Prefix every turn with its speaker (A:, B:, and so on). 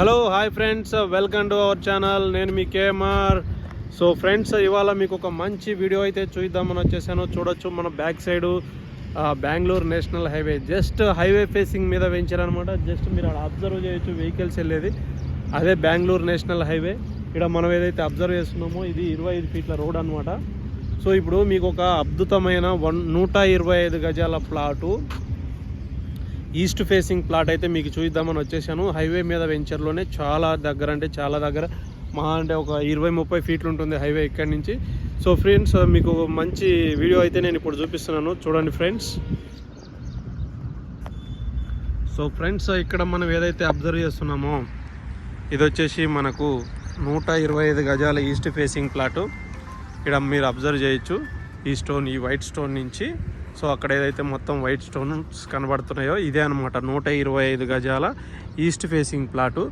A: Hello hi friends, welcome to our channel. నేను మీ KMR. So friends, ఇవాళ మీకు ఒక మంచి వీడియో అయితే చూద్దామని వచ్చేసాను. చూడొచ్చు మన back side Bengaluru national highway, just highway facing మీద వెంచారనమాట. జస్ట్ మీరు అక్కడ అబ్జర్వ్ చేయొచ్చు వెహికల్స్ వెళ్ళేది, అదే బెంగళూరు నేషనల్ హైవే. ఇక్కడ మనం ఏదైతే అబ్జర్వ్ చేస్తున్నామో ఇది 25 ఫీట్ల రోడ్ అనమాట. సో ఇప్పుడు మీకు ఒక అద్భుతమైన 125 గజాల ప్లాటు, ఈస్ట్ ఫేసింగ్ ప్లాట్ అయితే మీకు చూద్దామని వచ్చేసాను. హైవే మీద వెంచర్లోనే చాలా దగ్గర మా అంటే ఒక 20-30 ఫీట్లు ఉంటుంది హైవే ఇక్కడి నుంచి. సో ఫ్రెండ్స్, మీకు మంచి వీడియో అయితే నేను ఇప్పుడు చూపిస్తున్నాను, చూడండి ఫ్రెండ్స్. సో ఫ్రెండ్స్, ఇక్కడ మనం ఏదైతే అబ్జర్వ్ చేస్తున్నామో ఇది వచ్చేసి మనకు 125 గజాల ఈస్ట్ ఫేసింగ్ ప్లాటు. ఇక్కడ మీరు అబ్జర్వ్ చేయొచ్చు ఈ వైట్ స్టోన్ నుంచి. సో అక్కడ ఏదైతే మొత్తం వైట్ స్టోన్స్ కనబడుతున్నాయో ఇదే అనమాట 125 గజాల ఈస్ట్ ఫేసింగ్ ప్లాటు.